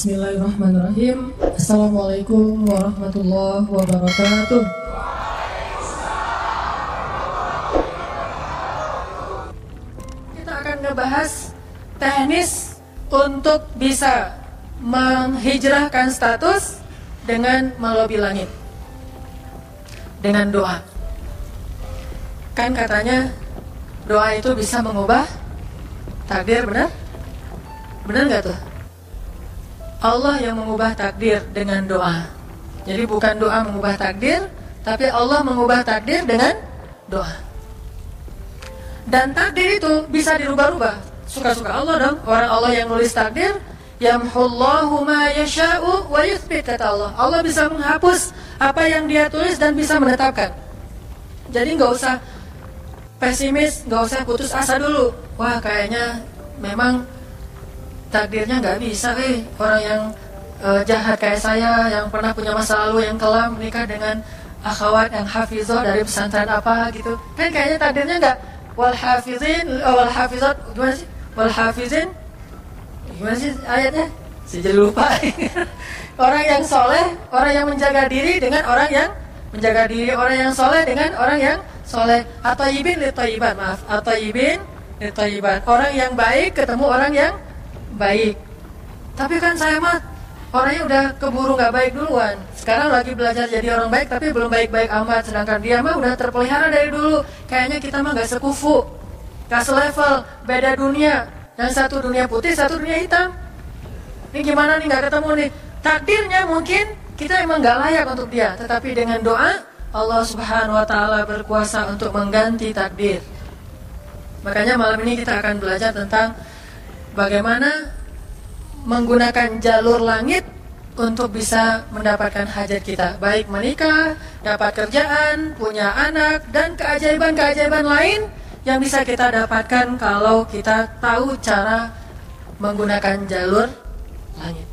Bismillahirrahmanirrahim. Assalamualaikum warahmatullahi wabarakatuh. Kita akan ngebahas teknis untuk bisa menghijrahkan status dengan melobi langit dengan doa. Kan katanya doa itu bisa mengubah takdir, benar? Benar nggak tuh? Allah yang mengubah takdir dengan doa. Jadi bukan doa mengubah takdir, tapi Allah mengubah takdir dengan doa. Dan takdir itu bisa dirubah-rubah. Suka-suka Allah dong. Orang Allah yang nulis takdir, yamhullahu ma yasha'u wa yuthbit, kata Allah. Allah bisa menghapus apa yang Dia tulis dan bisa menetapkan. Jadi nggak usah pesimis, nggak usah putus asa dulu. Wah, kayaknya memang takdirnya nggak bisa, orang yang jahat kayak saya, yang pernah punya masa lalu yang kelam, menikah dengan akhwat yang hafizah dari pesantren apa gitu, kan kayaknya takdirnya nggak. Wal hafizin, wal hafizat, gimana sih? Wal hafizin, gimana sih ayatnya? Saya jadi lupa. Orang yang soleh, orang yang menjaga diri dengan orang yang menjaga diri, orang yang soleh dengan orang yang soleh. At-thayyibin lit-thayyibat, maaf, at-thayyibin lit-thayyibat. Orang yang baik ketemu orang yang baik. Tapi kan saya mah orangnya udah keburu nggak baik duluan. Sekarang lagi belajar jadi orang baik tapi belum baik-baik amat. Sedangkan dia mah udah terpelihara dari dulu. Kayaknya kita mah nggak sekufu, nggak selevel, beda dunia. Yang satu dunia putih, satu dunia hitam. Ini gimana nih, nggak ketemu nih. Takdirnya mungkin kita emang nggak layak untuk dia. Tetapi dengan doa Allah Subhanahu Wa Taala berkuasa untuk mengganti takdir. Makanya malam ini kita akan belajar tentang bagaimana menggunakan jalur langit untuk bisa mendapatkan hajat kita, baik menikah, dapat kerjaan, punya anak, dan keajaiban-keajaiban lain yang bisa kita dapatkan kalau kita tahu cara menggunakan jalur langit.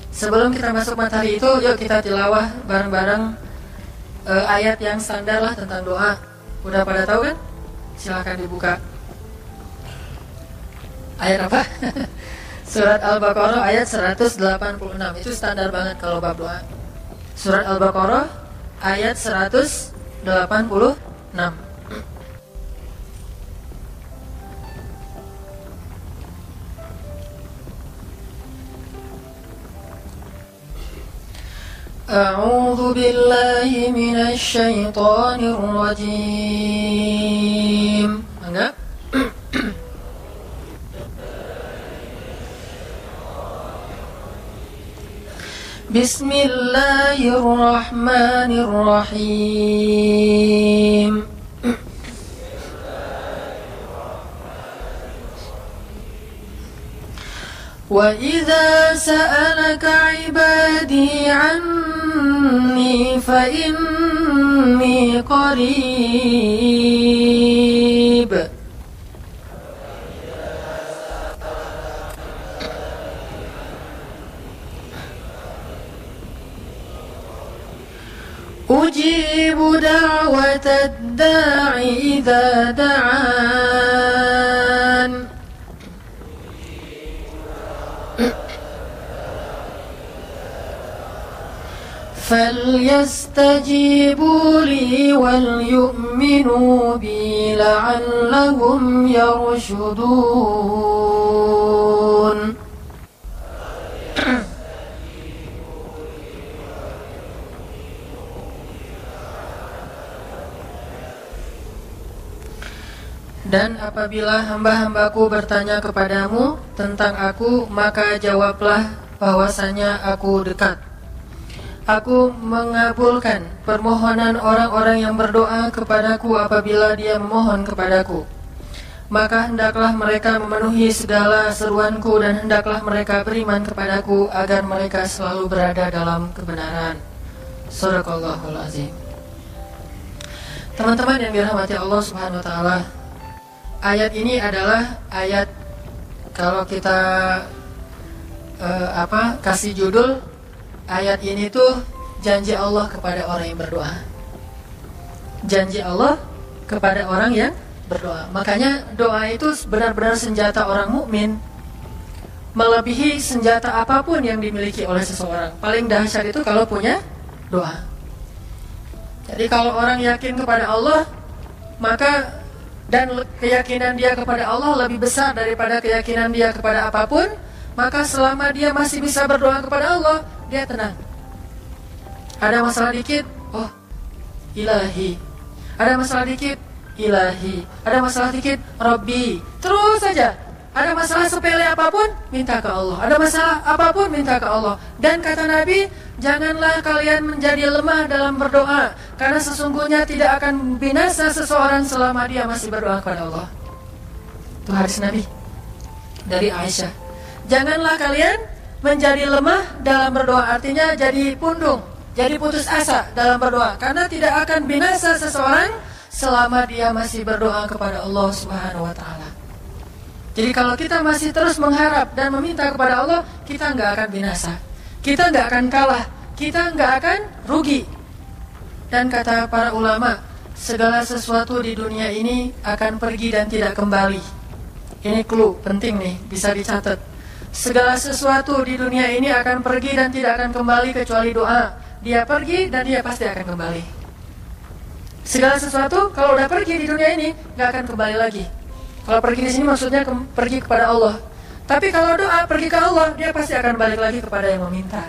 Sebelum kita masuk materi itu, yuk kita tilawah bareng-bareng ayat yang standar lah tentang doa. Udah pada tahu kan? Silahkan dibuka. Ayat apa? Surat Al-Baqarah ayat 186. Itu standar banget kalau bab doa. Surat Al-Baqarah ayat 186. A'udzu billahi minasy syaithanir rajim. Enggak? Bismillahirrahmanirrahim. Wa idza sa'alaka 'ibadi 'anni fa inni qarib. Ujibu da'watad da'i idza da'an. فليستجيبوا لي وليؤمنوا بي لعلهم يرشدون. Dan apabila hamba-hambaku bertanya kepadamu tentang aku, maka jawablah bahwasanya aku dekat. Aku mengabulkan permohonan orang-orang yang berdoa kepadaku apabila dia memohon kepadaku. Maka hendaklah mereka memenuhi segala seruanku dan hendaklah mereka beriman kepadaku agar mereka selalu berada dalam kebenaran. Shadaqallahul azim. Teman-teman yang dirahmati Allah Subhanahu wa taala, ayat ini adalah ayat, kalau kita kasih judul ayat ini tuh janji Allah kepada orang yang berdoa. Janji Allah kepada orang yang berdoa. Makanya doa itu benar-benar senjata orang mukmin. melebihi senjata apapun yang dimiliki oleh seseorang. Paling dahsyat itu kalau punya doa. Jadi kalau orang yakin kepada Allah, maka dan keyakinan dia kepada Allah lebih besar daripada keyakinan dia kepada apapun, maka selama dia masih bisa berdoa kepada Allah, dia tenang. Ada masalah dikit, oh Ilahi. Ada masalah dikit, Ilahi. Ada masalah dikit, Rabbi. Terus saja. Ada masalah sepele apapun, minta ke Allah. Ada masalah apapun, minta ke Allah. Dan kata Nabi, janganlah kalian menjadi lemah dalam berdoa, karena sesungguhnya tidak akan binasa seseorang selama dia masih berdoa kepada Allah. Itu hadis Nabi dari Aisyah. Janganlah kalian menjadi lemah dalam berdoa, artinya jadi pundung, jadi putus asa dalam berdoa, karena tidak akan binasa seseorang selama dia masih berdoa kepada Allah Subhanahu wa Ta'ala. Jadi kalau kita masih terus mengharap dan meminta kepada Allah, kita nggak akan binasa, kita nggak akan kalah, kita nggak akan rugi. Dan kata para ulama, segala sesuatu di dunia ini akan pergi dan tidak kembali. Ini clue penting nih, bisa dicatat. Segala sesuatu di dunia ini akan pergi dan tidak akan kembali kecuali doa. Dia pergi dan dia pasti akan kembali. Segala sesuatu kalau udah pergi di dunia ini nggak akan kembali lagi. Kalau pergi di sini maksudnya pergi kepada Allah. Tapi kalau doa pergi ke Allah, dia pasti akan balik lagi kepada yang meminta.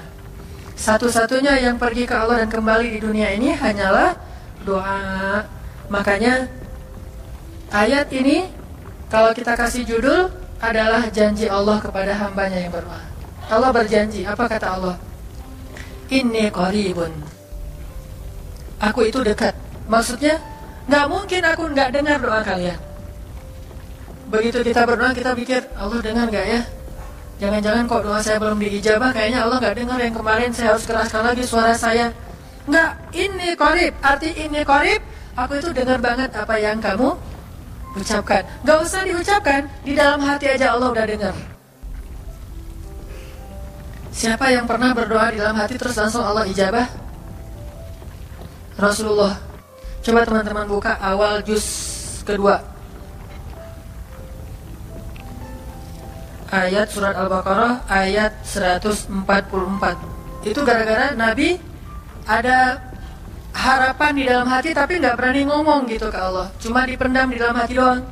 Satu-satunya yang pergi ke Allah dan kembali di dunia ini hanyalah doa. Makanya ayat ini kalau kita kasih judul adalah janji Allah kepada hambanya yang berdoa. Allah berjanji, apa kata Allah? Inni qaribun. Aku itu dekat. Maksudnya nggak mungkin aku nggak dengar doa kalian. Begitu kita berdoa, kita pikir, Allah dengar gak ya? Jangan-jangan kok doa saya belum diijabah, kayaknya Allah gak dengar yang kemarin, saya harus keraskan lagi suara saya. Enggak, ini qarib, arti ini qarib, aku itu dengar banget apa yang kamu ucapkan. Gak usah diucapkan, di dalam hati aja Allah udah dengar. Siapa yang pernah berdoa di dalam hati terus langsung Allah ijabah? Rasulullah. Coba teman-teman buka awal juz kedua, ayat surat Al-Baqarah ayat 144. Itu gara-gara Nabi ada harapan di dalam hati tapi nggak berani ngomong gitu ke Allah, cuma dipendam di dalam hati doang.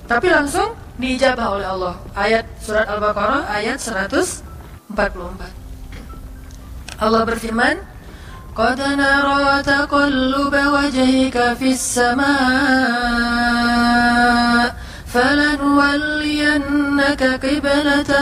Tapi langsung diijabah oleh Allah. Ayat surat Al-Baqarah ayat 144. Allah berfirman, "Qad nara taqalluba wajhika fis samaa فلنولينك قبلة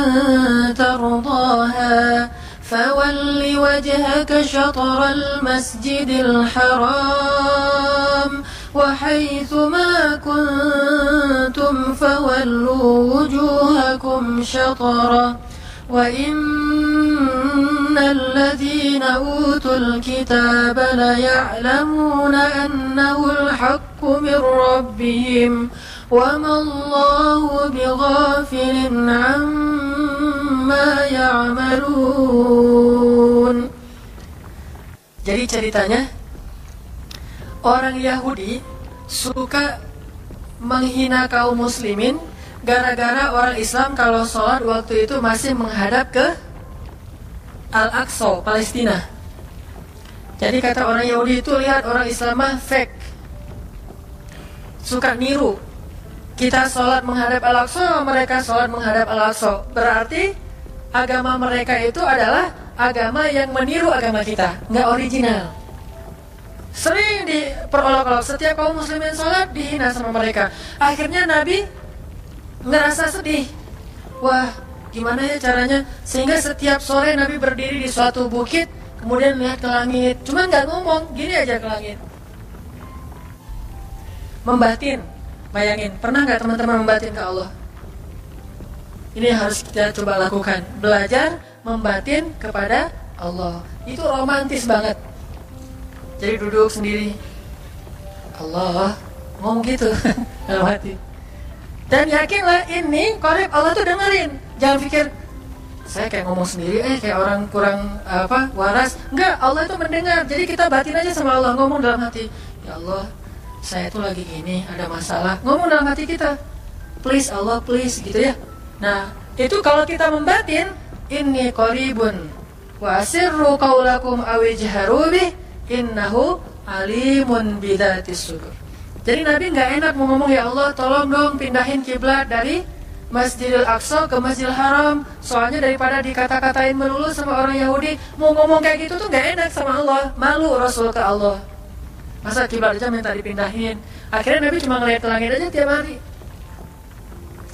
ترضاها فول وجهك شطر المسجد الحرام وحيث ما كنتم فولوا وجوهكم شطره وإن الذين أوتوا الكتاب ليعلمون أنه الحق من ربهم وما الله بغافل عما يعملون." Jadi ceritanya, orang Yahudi suka menghina kaum muslimin gara-gara orang Islam kalau sholat waktu itu masih menghadap ke Al-Aqsa, Palestina. Jadi kata orang Yahudi itu, lihat orang Islam mah fake, suka niru. Kita sholat menghadap Al-Aqsa, mereka sholat menghadap Al-Aqsa. Berarti agama mereka itu adalah agama yang meniru agama kita, nggak original. Sering diperolok-olok, setiap kaum muslimin sholat dihina sama mereka. Akhirnya Nabi ngerasa sedih. Wah, gimana ya caranya? Sehingga setiap sore Nabi berdiri di suatu bukit, kemudian lihat ke langit. Cuma nggak ngomong, gini aja ke langit. Membatin. Bayangin, pernah nggak teman-teman membatin ke Allah? Ini harus kita coba lakukan. Belajar membatin kepada Allah. Itu romantis banget. Jadi duduk sendiri, Allah, ngomong gitu dalam hati. Dan yakinlah ini korek Allah tuh dengerin. Jangan pikir saya kayak ngomong sendiri, kayak orang kurang waras. Enggak, Allah itu mendengar. Jadi kita batin aja sama Allah, ngomong dalam hati, ya Allah, saya tuh lagi gini, ada masalah. Ngomong dalam hati kita, please Allah, please, gitu ya. Nah, Itu kalau kita membatin, inni qaribun wa asirru qaulakum aw ijharu bih innahu alimun bidzatis sudur. Jadi Nabi nggak enak mau ngomong, ya Allah tolong dong pindahin kiblat dari Masjidil Aqsa ke Masjidil Haram. Soalnya daripada dikata-katain melulu sama orang Yahudi, mau ngomong kayak gitu tuh nggak enak sama Allah. Malu Rasul ke Allah. Masa kiblat aja minta dipindahin. Akhirnya Nabi cuma ngeliat ke langit aja tiap hari.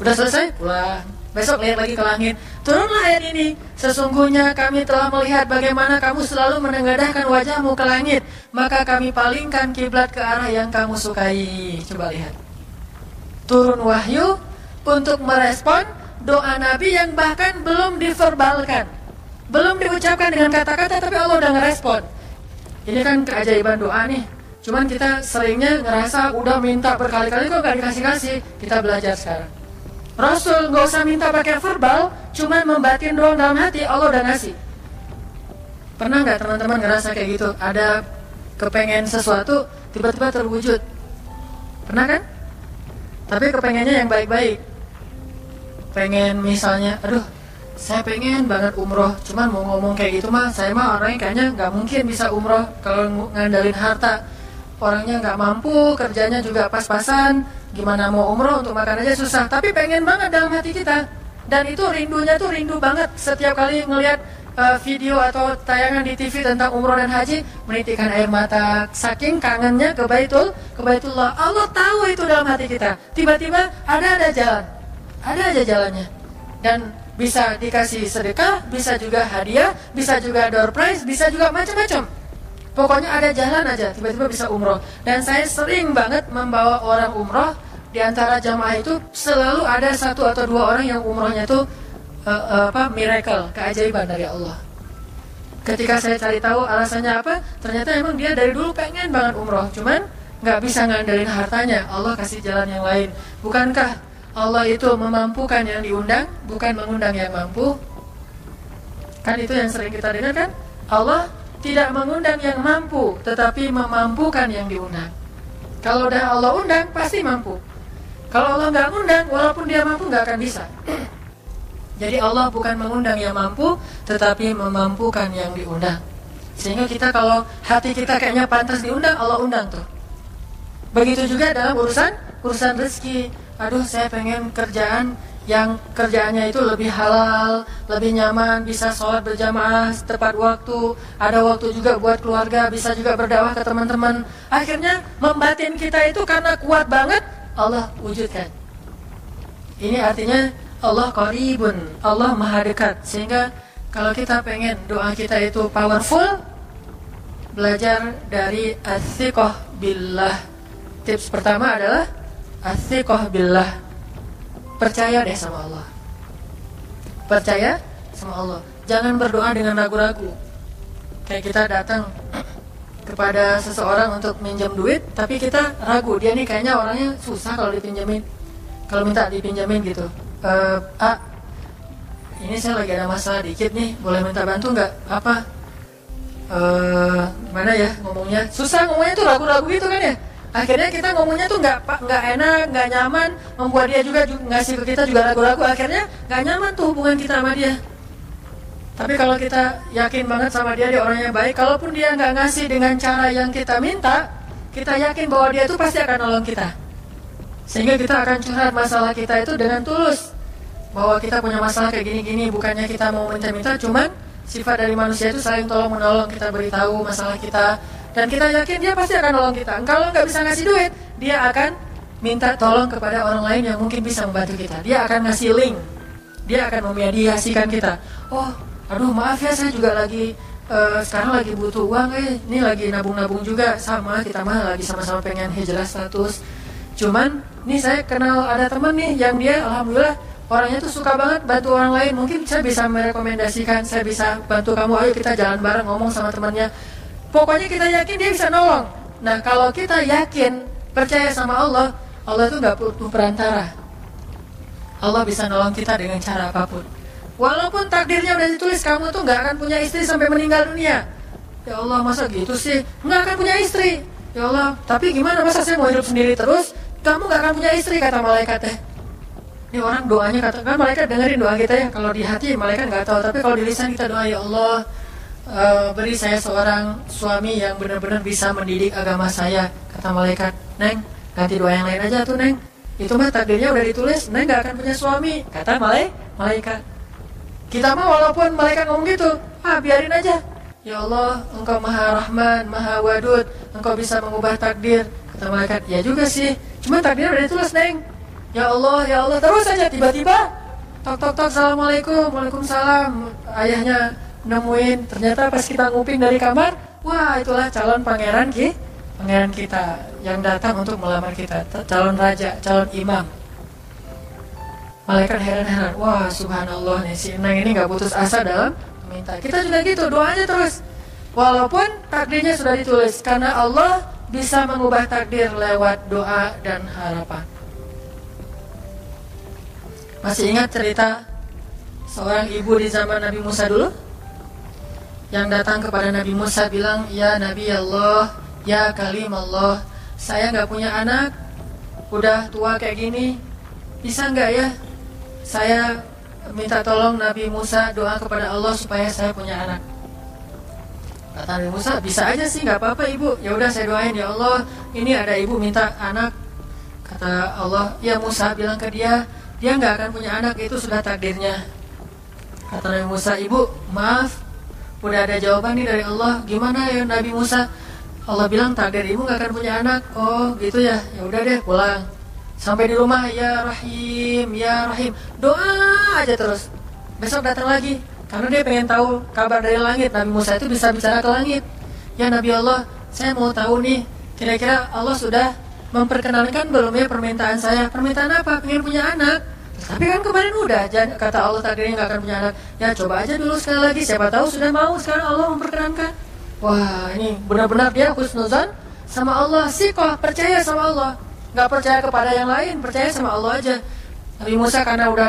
Udah selesai, pulang. Besok lihat lagi ke langit. Turunlah ayat ini. Sesungguhnya kami telah melihat bagaimana kamu selalu menengadahkan wajahmu ke langit. Maka kami palingkan kiblat ke arah yang kamu sukai. Coba lihat. Turun wahyu untuk merespon doa Nabi yang bahkan belum diverbalkan, belum diucapkan dengan kata-kata, tapi Allah udah ngerespon. Ini kan keajaiban doa nih. Cuman kita seringnya ngerasa udah minta berkali-kali kok gak dikasih-kasih. Kita belajar sekarang. Rasul gak usah minta pakai verbal, cuman membatin doang dalam hati, Allah udah ngasih. Pernah gak teman-teman ngerasa kayak gitu? Ada kepengen sesuatu, tiba-tiba terwujud. Pernah kan? Tapi kepengennya yang baik-baik. Pengen misalnya, aduh saya pengen banget umroh, cuman mau ngomong kayak gitu mah, saya mah orangnya kayaknya nggak mungkin bisa umroh kalau ngandalin harta. Orangnya nggak mampu, kerjanya juga pas-pasan, gimana mau umroh, untuk makan aja susah. Tapi pengen banget dalam hati kita. Dan itu rindunya tuh rindu banget. Setiap kali ngelihat video atau tayangan di TV tentang umroh dan haji, menitikkan air mata, saking kangennya ke Baitullah. Allah tahu itu dalam hati kita. Tiba-tiba ada jalan. Ada aja jalannya. Dan bisa dikasih sedekah, bisa juga hadiah, bisa juga door prize, bisa juga macam-macam. Pokoknya ada jalan aja, tiba-tiba bisa umroh. Dan saya sering banget membawa orang umroh. Di antara jamaah itu selalu ada 1 atau 2 orang yang umrohnya itu miracle, keajaiban dari Allah. Ketika saya cari tahu alasannya apa, ternyata emang dia dari dulu pengen banget umroh, cuman nggak bisa ngandelin hartanya. Allah kasih jalan yang lain. Bukankah Allah itu memampukan yang diundang, bukan mengundang yang mampu? Kan itu yang sering kita dengar kan? Allah tidak mengundang yang mampu, tetapi memampukan yang diundang. Kalau udah Allah undang, pasti mampu. Kalau Allah nggak undang, walaupun dia mampu nggak akan bisa. Jadi Allah bukan mengundang yang mampu, tetapi memampukan yang diundang. Sehingga kita kalau hati kita kayaknya pantas diundang, Allah undang tuh. Begitu juga dalam urusan rezeki. Aduh saya pengen kerjaan yang kerjaannya itu lebih halal, lebih nyaman, bisa sholat berjamaah tepat waktu, ada waktu juga buat keluarga, bisa juga berdakwah ke teman-teman. Akhirnya membatin kita itu karena kuat banget, Allah wujudkan. Ini artinya Allah qaribun, Allah maha dekat. Sehingga kalau kita pengen doa kita itu powerful, belajar dari as-siqah billah. Tips pertama adalah as-siqah billah. Percaya deh sama Allah. Percaya sama Allah. Jangan berdoa dengan ragu-ragu. Kayak kita datang kepada seseorang untuk minjam duit, tapi kita ragu, dia nih kayaknya orangnya susah kalau dipinjamin. Kalau minta dipinjamin gitu, ini saya lagi ada masalah dikit nih, boleh minta bantu nggak? Apa? Mana ya ngomongnya? Susah ngomongnya tuh, ragu-ragu gitu kan ya. Akhirnya kita ngomongnya tuh nggak enak, nggak nyaman, membuat dia juga ngasih ke kita juga ragu-ragu. Akhirnya nggak nyaman tuh hubungan kita sama dia. Tapi kalau kita yakin banget sama dia orangnya baik, kalaupun dia nggak ngasih dengan cara yang kita minta, kita yakin bahwa dia tuh pasti akan nolong kita. Sehingga kita akan curhat masalah kita itu dengan tulus, bahwa kita punya masalah kayak gini-gini, bukannya kita mau minta-minta, cuman sifat dari manusia itu saling tolong-menolong. Kita beritahu masalah kita, dan kita yakin dia pasti akan nolong kita. Kalau nggak bisa ngasih duit, dia akan minta tolong kepada orang lain yang mungkin bisa membantu kita. Dia akan ngasih link, dia akan memediasikan kita. Oh, aduh maaf ya, saya juga lagi sekarang lagi butuh uang, ini lagi nabung-nabung juga, sama kita mah lagi sama-sama pengen hijrah status. Cuman nih saya kenal ada teman nih yang dia alhamdulillah orangnya tuh suka banget bantu orang lain. Mungkin saya bisa merekomendasikan, saya bisa bantu kamu, ayo kita jalan bareng, ngomong sama temannya. Pokoknya kita yakin dia bisa nolong. Nah kalau kita yakin, percaya sama Allah, Allah tuh gak butuh perantara. Allah bisa nolong kita dengan cara apapun. Walaupun takdirnya udah ditulis, kamu tuh gak akan punya istri sampai meninggal dunia. Ya Allah, masa gitu sih? Gak akan punya istri. Ya Allah, tapi gimana, masa saya mau hidup sendiri terus? Kamu gak akan punya istri, kata malaikat. Ini orang doanya katakan malaikat dengerin doa kita ya. Kalau di hati malaikat nggak tahu, tapi kalau di lisan kita doa, ya Allah, beri saya seorang suami yang benar-benar bisa mendidik agama saya. Kata malaikat, Neng, ganti doa yang lain aja tuh Neng. Itu mah takdirnya udah ditulis, Neng nggak akan punya suami. Kata malaikat. Kita mah walaupun malaikat ngomong gitu, biarin aja. Ya Allah, Engkau Maha Rahman, Maha Wadud, Engkau bisa mengubah takdir. Kata malaikat, ya juga sih, cuma takdirnya udah ditulis Neng. Ya Allah, terus aja tiba-tiba tok, assalamualaikum, waalaikumsalam. Ayahnya nemuin, ternyata pas kita nguping dari kamar, wah itulah calon pangeran kita yang datang untuk melamar kita, calon raja, calon imam. Malaikat heran-heran, wah subhanallah nih si Neng ini gak putus asa dalam meminta. Kita juga gitu, doanya terus. Walaupun takdirnya sudah ditulis, karena Allah bisa mengubah takdir lewat doa dan harapan. Masih ingat cerita seorang ibu di zaman Nabi Musa dulu? Yang datang kepada Nabi Musa bilang, ya Nabi Allah, ya Kalim Allah, saya gak punya anak, udah tua kayak gini, bisa gak ya saya minta tolong Nabi Musa doa kepada Allah supaya saya punya anak. Kata Nabi Musa, bisa aja sih, gak apa-apa ibu. Ya udah saya doain, ya Allah, ini ada ibu minta anak. Kata Allah, ya Musa bilang ke dia gak akan punya anak, itu sudah takdirnya. Kata Nabi Musa, ibu maaf, udah ada jawaban nih dari Allah. Gimana ya Nabi Musa? Allah bilang takdir ibu gak akan punya anak. Oh gitu ya, ya udah deh pulang. Sampai di rumah, ya Rahim, ya Rahim, doa aja terus. Besok datang lagi, karena dia pengen tahu kabar dari langit. Nabi Musa itu bisa bicara ke langit. Ya Nabi Allah, saya mau tahu nih, kira-kira Allah sudah memperkenalkan belum ya permintaan saya? Permintaan apa? Pengen punya anak. Tapi kan kemarin udah, kata Allah takdirnya gak akan punya anak. Ya coba aja dulu sekali lagi, siapa tahu sudah mau sekarang Allah memperkenankan. Wah ini benar-benar dia husnuzan sama Allah, sikoh, percaya sama Allah. Gak percaya kepada yang lain, percaya sama Allah aja. Nabi Musa karena udah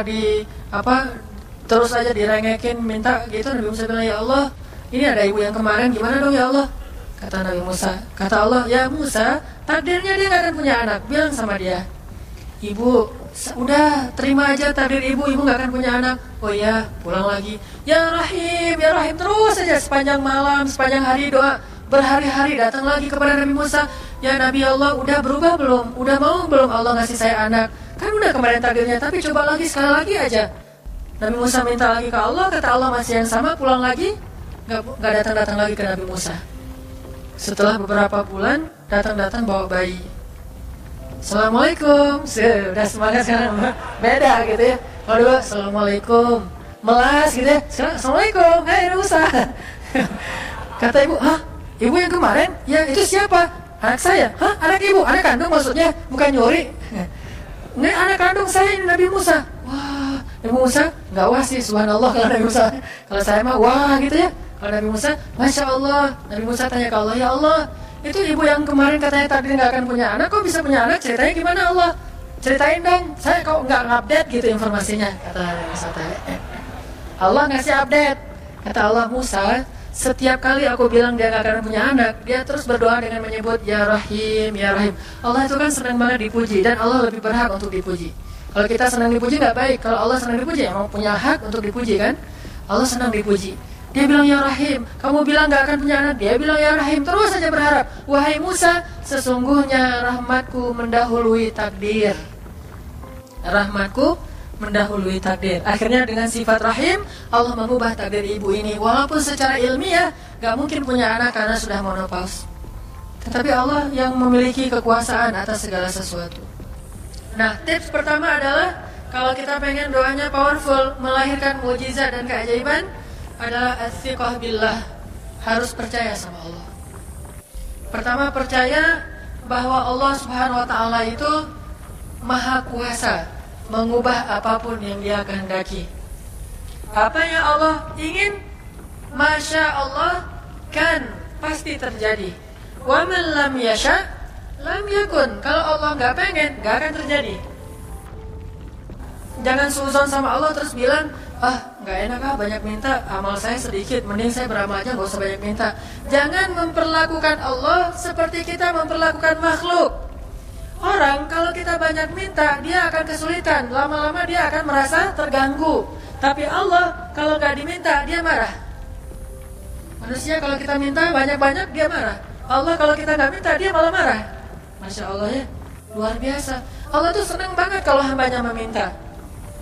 terus aja direngekin minta gitu, Nabi Musa bilang, ya Allah, ini ada ibu yang kemarin, gimana dong ya Allah? Kata Nabi Musa, kata Allah, ya Musa, takdirnya dia gak akan punya anak. Bilang sama dia, ibu, udah terima aja takdir ibu gak akan punya anak. Oh iya, pulang lagi, ya Rahim, terus aja sepanjang malam, sepanjang hari doa, berhari-hari datang lagi kepada Nabi Musa. Ya Nabi Allah, udah berubah belum? Udah mau belum Allah ngasih saya anak? Kan udah kemarin takdirnya, tapi coba lagi, sekali lagi aja. Nabi Musa minta lagi ke Allah, kata Allah masih yang sama, pulang lagi, gak datang-datang lagi ke Nabi Musa. Setelah beberapa bulan, datang-datang bawa bayi. Assalamualaikum, udah semangat sekarang, beda gitu ya. Kalau dulu, Assalamualaikum, melas gitu ya. Assalamualaikum, hai Nabi Musa. Kata ibu, hah? Ibu yang kemarin? Ya itu siapa? Anak saya. Hah? Anak ibu? Anak kandung maksudnya? Bukan nyuri? Ini anak kandung saya, ini Nabi Musa. Wah, Nabi Musa nggak wah sih, subhanallah kalau Nabi Musa. Kalau saya mah wah gitu ya. Kalau Nabi Musa, Masya Allah. Nabi Musa tanya ke Allah, ya Allah, itu ibu yang kemarin katanya takdir nggak akan punya anak, kok bisa punya anak? Ceritanya gimana Allah? Ceritain dong, saya kok nggak update gitu informasinya. Kata Nabi Musa, Allah ngasih update. Kata Allah, Musa, setiap kali aku bilang dia gak akan punya anak, dia terus berdoa dengan menyebut Ya Rahim, Ya Rahim. Allah itu kan senang banget dipuji, dan Allah lebih berhak untuk dipuji. Kalau kita senang dipuji gak baik, kalau Allah senang dipuji, emang punya hak untuk dipuji kan? Allah senang dipuji. Dia bilang Ya Rahim, kamu bilang gak akan punya anak, dia bilang Ya Rahim, terus saja berharap. Wahai Musa, sesungguhnya rahmatku mendahului takdir. Rahmatku mendahului takdir. Akhirnya dengan sifat rahim, Allah mengubah takdir ibu ini. Walaupun secara ilmiah gak mungkin punya anak karena sudah menopause, tetapi Allah yang memiliki kekuasaan atas segala sesuatu. Nah, tips pertama adalah kalau kita pengen doanya powerful, melahirkan mukjizat dan keajaiban, adalah as-siqah billah, harus percaya sama Allah. Pertama, percaya bahwa Allah Subhanahu wa taala itu Maha Kuasa mengubah apapun yang dia kehendaki. Apa yang Allah ingin, Masya Allah, kan pasti terjadi. Wa man lam yasha lam yakun. Kalau Allah nggak pengen, nggak akan terjadi. Jangan suuzon sama Allah terus bilang, nggak enak banyak minta, amal saya sedikit, mending saya beramal aja nggak usah banyak minta. Jangan memperlakukan Allah seperti kita memperlakukan makhluk. Orang kalau kita banyak minta, dia akan kesulitan. Lama-lama dia akan merasa terganggu. Tapi Allah kalau nggak diminta, dia marah. Manusia kalau kita minta banyak-banyak, dia marah. Allah kalau kita nggak minta, dia malah marah. Masya Allah ya, luar biasa. Allah tuh senang banget kalau hambanya meminta.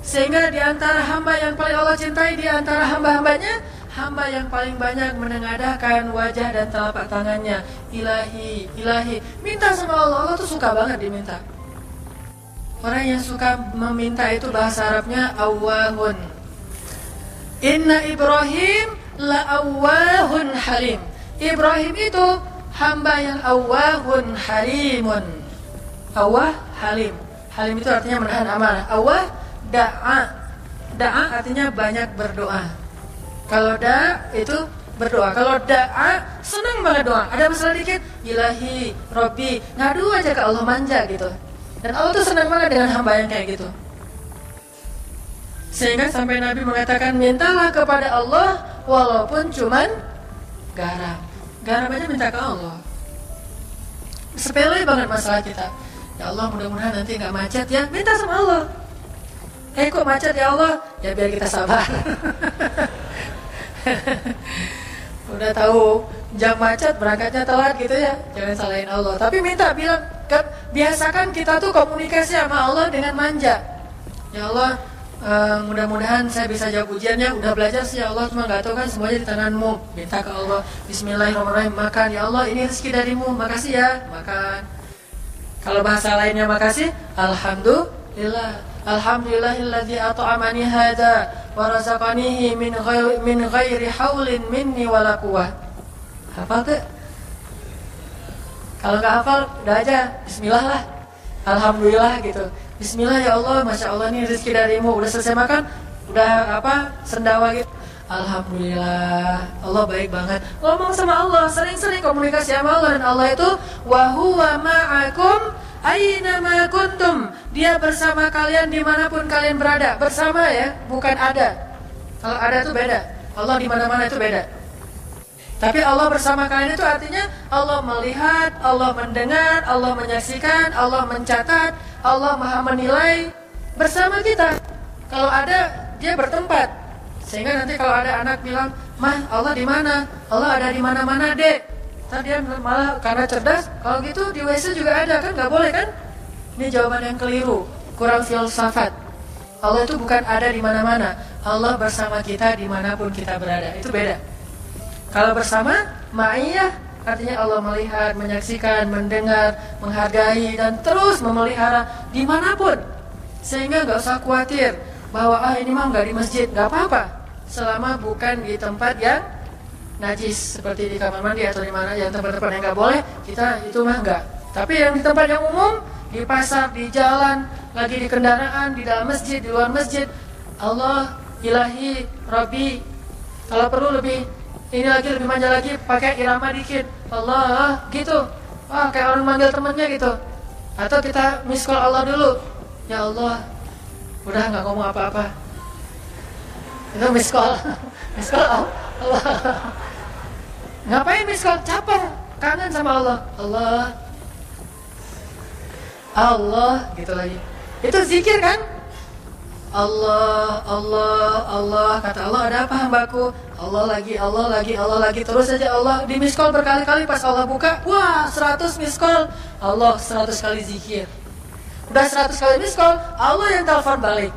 Sehingga di antara hamba yang paling Allah cintai, di antara hamba-hambanya, hamba yang paling banyak menengadahkan wajah dan telapak tangannya. Ilahi, ilahi, minta sama Allah. Allah tuh suka banget diminta. Orang yang suka meminta itu bahasa Arabnya awwahun. Inna Ibrahim la awwahun halim. Ibrahim itu hamba yang awwahun halimun. Awwah, halim. Halim itu artinya menahan amarah. Awwah, da'a. Da'a artinya banyak berdoa. Kalau da itu berdoa. Kalau da'a senang banget doa. Ada masalah dikit, ilahi, Robbi, ngadu aja ke Allah, manja gitu. Dan Allah tuh senang banget dengan hamba yang kayak gitu. Sehingga sampai Nabi mengatakan, mintalah kepada Allah walaupun cuman garam. Garam aja minta ke Allah. Sepele banget masalah kita. Ya Allah, mudah-mudahan nanti nggak macet ya. Minta sama Allah. Kok macet ya Allah? Ya biar kita sabar. Udah tahu jam macet, berangkatnya telat gitu ya. Jangan salahin Allah. Tapi minta, bilang, biasakan kita tuh komunikasi sama Allah dengan manja. Ya Allah, mudah-mudahan saya bisa jawab ujiannya. Udah belajar sih ya Allah, cuma nggak tahu kan semuanya di tanganmu. Minta ke Allah, Bismillahirrahmanirrahim, makan ya Allah, ini rezeki darimu, makasih ya, makan. Kalau bahasa lainnya makasih, alhamdulillah, alhamdulillahilladzi at'amani hada wa razaqanihi min ghairi haulin minni wala quwwah. Hafal tuh? Kalau nggak hafal, udah aja Bismillah lah, alhamdulillah gitu. Bismillah ya Allah, masya Allah ini rezeki darimu. Udah selesai makan, udah sendawa gitu. Alhamdulillah, Allah baik banget. Ngomong sama Allah, sering-sering komunikasi sama Allah. Dan Allah itu wa huwa ma'akum aina ma kuntum. Dia bersama kalian dimanapun kalian berada. Bersama ya, bukan ada. Kalau ada itu beda. Allah di mana-mana itu beda. Tapi Allah bersama kalian itu artinya Allah melihat, Allah mendengar, Allah menyaksikan, Allah mencatat, Allah maha menilai bersama kita. Kalau ada, dia bertempat. Sehingga nanti kalau ada anak bilang, "Mah, Allah di mana?" Allah ada di mana-mana, Dek. Tadi dia malah karena cerdas, kalau gitu di WC juga ada, kan nggak boleh kan? Ini jawaban yang keliru, kurang filsafat. Allah itu bukan ada di mana-mana. Allah bersama kita dimanapun kita berada. Itu beda. Kalau bersama, ma'iyah artinya Allah melihat, menyaksikan, mendengar, menghargai, dan terus memelihara dimanapun. Sehingga nggak usah khawatir bahwa ini mah nggak di masjid, nggak apa-apa. Selama bukan di tempat yang najis, seperti di kamar mandi atau di mana yang tempat-tempat yang nggak boleh, kita itu mah nggak. Tapi yang di tempat yang umum, di pasar, di jalan, lagi di kendaraan, di dalam masjid, di luar masjid, Allah, ilahi, Rabbi. Kalau perlu lebih manja lagi, pakai irama dikit, Allah, gitu. Wah, kayak orang manggil temannya gitu. Atau kita miss call Allah dulu. Ya Allah, udah nggak ngomong apa-apa. Itu miss call. Miss call Allah. Ngapain miss call? Caper, kangen sama Allah. Allah, gitu lagi. Itu zikir kan? Allah, kata Allah, ada apa hambaku? Allah lagi, terus aja Allah di miss call berkali-kali. Pas Allah buka, wah 100 miss call, Allah 100 kali zikir. Udah 100 kali miss call, Allah yang telepon balik.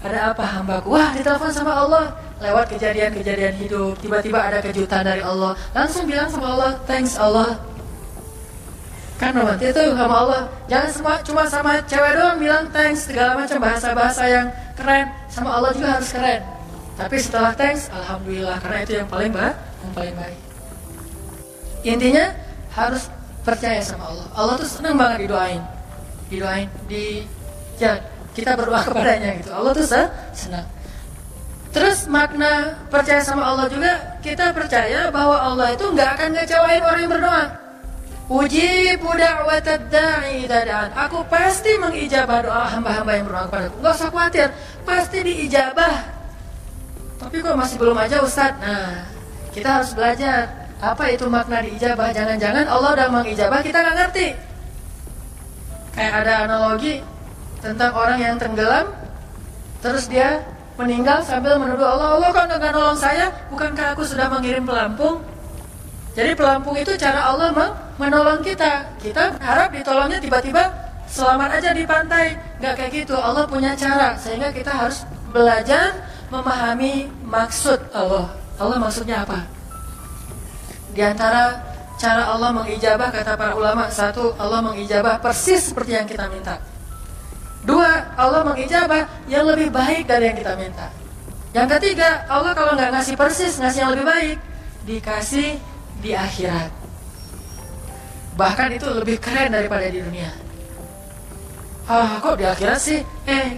Ada apa hambaku? Wah, ditelepon sama Allah. Lewat kejadian-kejadian hidup, tiba-tiba ada kejutan dari Allah. Langsung bilang sama Allah, thanks Allah. Kan romantis itu sama Allah. Jangan cuma sama cewek doang bilang thanks, segala macam bahasa-bahasa yang keren. Sama Allah juga harus keren. Tapi setelah thanks, alhamdulillah, karena itu yang paling baik. Intinya harus percaya sama Allah. Allah tuh senang banget didoain, kita berdoa kepadanya gitu. Allah tuh senang. Terus makna percaya sama Allah juga, kita percaya bahwa Allah itu nggak akan ngecewain orang yang berdoa. Ujibu da'watad da'i idza da'an. Aku pasti mengijabah doa hamba-hamba yang berdoa kepadaku. Nggak usah khawatir, pasti diijabah. Tapi kok masih belum aja Ustadz? Nah, kita harus belajar apa itu makna diijabah. Jangan-jangan Allah udah mengijabah, kita nggak ngerti. Kayak ada analogi tentang orang yang tenggelam, terus dia meninggal sambil menuduh Allah, Allah kok nggak nolong saya? Bukankah aku sudah mengirim pelampung? Jadi pelampung itu cara Allah menolong kita. Kita berharap ditolongnya tiba-tiba selamat aja di pantai. Nggak kayak gitu. Allah punya cara, sehingga kita harus belajar memahami maksud Allah. Allah maksudnya apa? Di antara cara Allah mengijabah, kata para ulama, satu, Allah mengijabah persis seperti yang kita minta. Dua, Allah mengijabah yang lebih baik dari yang kita minta. Yang ketiga, Allah kalau nggak ngasih persis, ngasih yang lebih baik, dikasih di akhirat. Bahkan itu lebih keren daripada di dunia. Kok di akhirat sih?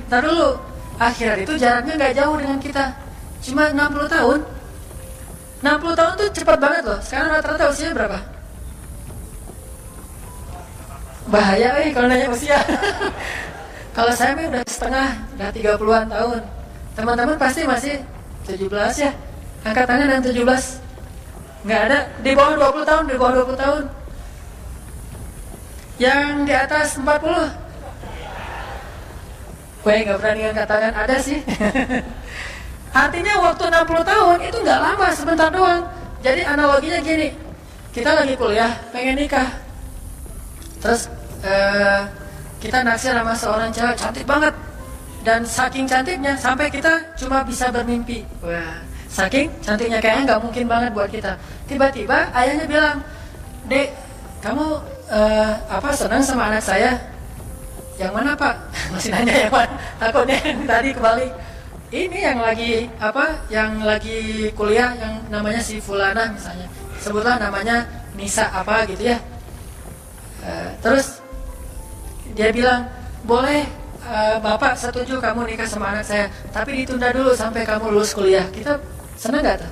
Ntar dulu. Akhirat itu jaraknya nggak jauh dengan kita, cuma 60 tahun. 60 tahun tuh cepat banget loh. Sekarang rata-rata usianya berapa? Bahaya kalau nanya usia. Kalau saya udah setengah, udah 30-an tahun. Teman-teman pasti masih 17 ya. Angkat tangan yang 17. Nggak ada. Di bawah 20 tahun, di bawah 20 tahun. Yang di atas 40. Nggak berani angkat tangan, ada sih. Artinya waktu 60 tahun itu nggak lama, sebentar doang. Jadi analoginya gini, kita lagi kuliah, pengen nikah. Terus kita naksir sama seorang cewek cantik banget. Dan saking cantiknya sampai kita cuma bisa bermimpi. Wah, saking cantiknya kayaknya nggak mungkin banget buat kita. Tiba-tiba ayahnya bilang, Dek, kamu senang sama anak saya? Yang mana Pak? Masih nanya yang mana? Takutnya tadi kembali. Ini yang lagi kuliah, yang namanya si Fulana misalnya. Sebutlah namanya Nisa apa gitu ya. Terus dia bilang, boleh Bapak setuju kamu nikah sama anak saya, tapi ditunda dulu sampai kamu lulus kuliah. Kita senang gak tuh?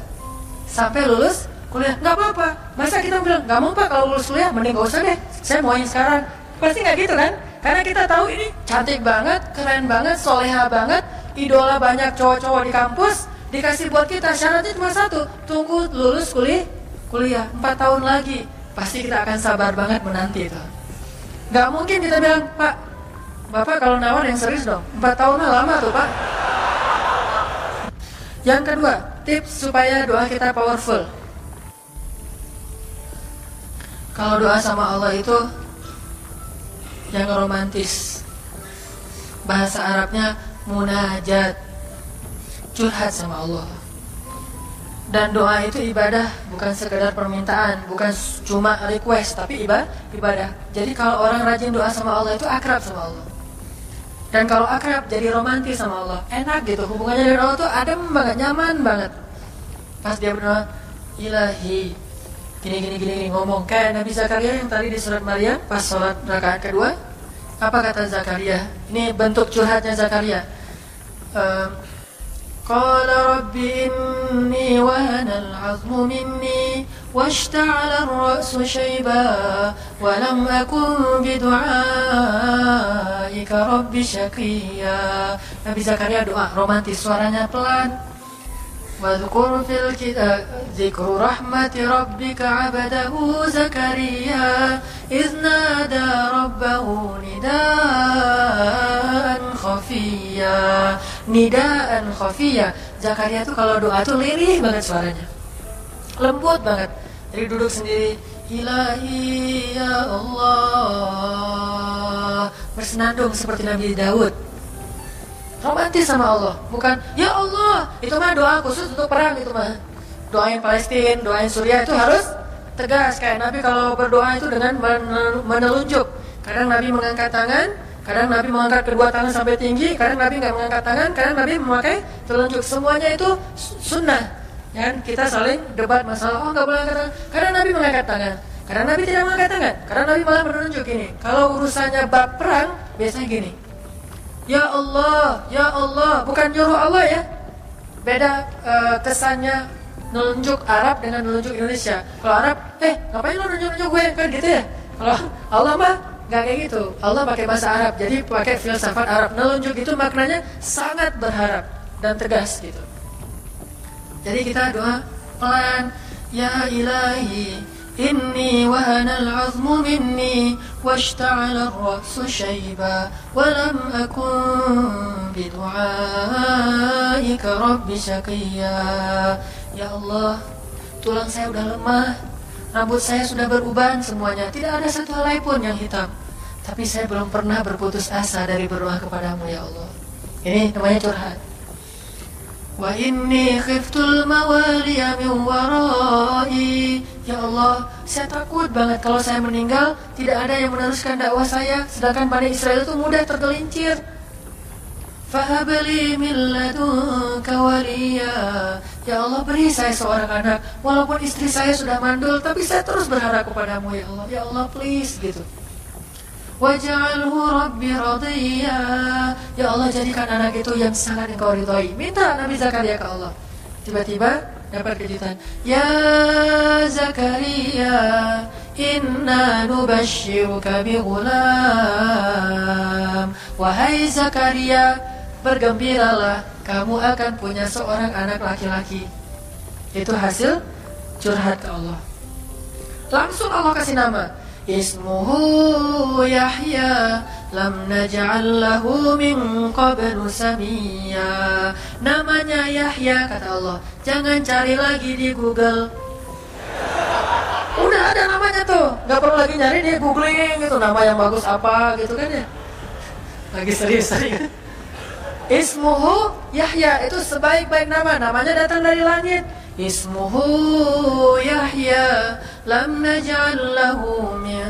Sampai lulus kuliah, nggak apa-apa. Masa kita bilang, nggak mau Pak kalau lulus kuliah, mending gak usah deh, saya mauin sekarang. Pasti nggak gitu kan? Karena kita tahu ini cantik banget, keren banget, soleha banget, idola banyak cowok-cowok di kampus, dikasih buat kita. Syaratnya cuma satu, tunggu lulus kuliah 4 tahun lagi. Pasti kita akan sabar banget menanti itu. Gak mungkin kita bilang, Pak, Bapak kalau nawar yang serius dong, 4 tahun lama tuh Pak. Yang kedua, tips supaya doa kita powerful. Kalau doa sama Allah itu yang romantis. Bahasa Arabnya munajat, curhat sama Allah. Dan doa itu ibadah, bukan sekedar permintaan, bukan cuma request, tapi ibadah. Jadi kalau orang rajin doa sama Allah itu akrab sama Allah. Dan kalau akrab jadi romantis sama Allah, enak gitu, hubungannya dengan Allah tuh adem banget, nyaman banget. Pas dia berdoa, Ilahi, gini ngomong kayak Nabi Zakaria yang tadi di surat Maryam pas sholat rakaat kedua. Apa kata Zakaria? Ini bentuk curhatnya Zakaria. Qala rabbi inni wahana al-'azmu minni washta'ala ar-ra'su shayba wa lam akun bidu'aika rabbi syaqiyya. Nabi Zakaria doa romantis, suaranya pelan. Wadhkur fil kitab dzikru rahmati rabbika 'abdahu Zakaria idz nada rabbahu nidaan khafiyya. Zakaria tuh kalau doa tuh lirih banget suaranya, lembut banget. Jadi duduk sendiri, Ilahi ya Allah, bersenandung seperti Nabi Daud. Romantis sama Allah, bukan ya Allah. Itu mah doa khusus untuk perang, itu mah doain Palestina, doain Suriah itu harus tegas. Kayak Nabi kalau berdoa itu dengan menelunjuk. Kadang Nabi mengangkat tangan, kadang Nabi mengangkat kedua tangan sampai tinggi, kadang Nabi nggak mengangkat tangan, kadang Nabi memakai telunjuk. Semuanya itu sunnah. Kan kita saling debat masalah, nggak boleh angkat tangan. Kadang Nabi mengangkat tangan, kadang Nabi tidak mengangkat tangan, kadang Nabi malah menunjuk ini. Kalau urusannya bab perang, biasanya gini. Ya Allah, bukan nyuruh Allah ya. Beda kesannya nunjuk Arab dengan nunjuk Indonesia. Kalau Arab, ngapain lo nunjuk gue, kan gitu ya. Kalau Allah mah nggak kayak gitu. Allah pakai bahasa Arab, jadi pakai filsafat Arab. Nunjuk itu maknanya sangat berharap dan tegas gitu. Jadi kita doa pelan, Ya Ilahi, إني وهن العظم مني واشتعل الرأس شيبا ولم أكن بدعائك رب شقيا. Ya Allah, tulang saya udah lemah, rambut saya sudah beruban semuanya, tidak ada satu helai pun yang hitam. Tapi saya belum pernah berputus asa dari berdoa kepadamu ya Allah. Ini namanya curhat. Wa inni khiftul mawaliya min warai. Ya Allah, saya takut banget kalau saya meninggal tidak ada yang meneruskan dakwah saya, sedangkan Bani Israel itu mudah tergelincir. Fahabli min ladunka waliya. Ya Allah, beri saya seorang anak. Walaupun istri saya sudah mandul, tapi saya terus berharap kepadamu ya Allah. Ya Allah, please gitu. Waj'alhu rabbi radiyya. Ya Allah, jadikan anak itu yang sangat engkau ridhoi. Minta Nabi Zakaria ke Allah. Tiba-tiba dapat kejutan. Ya Zakaria, inna nubashshiruka bi ghulam. Wahai Zakaria, bergembiralah, kamu akan punya seorang anak laki-laki. Itu hasil curhat ke Allah. Langsung Allah kasih nama. Ismuhu Yahya lam naj'al lahu min qablu samiyya. Namanya Yahya, kata Allah. Jangan cari lagi di Google. Udah ada namanya tuh, nggak perlu lagi nyari di googling gitu, nama yang bagus apa gitu kan ya. Lagi serius-serius. Ismuhu Yahya, itu sebaik-baik nama, namanya datang dari langit. Ismuhu Yahya lam naj'al lahu min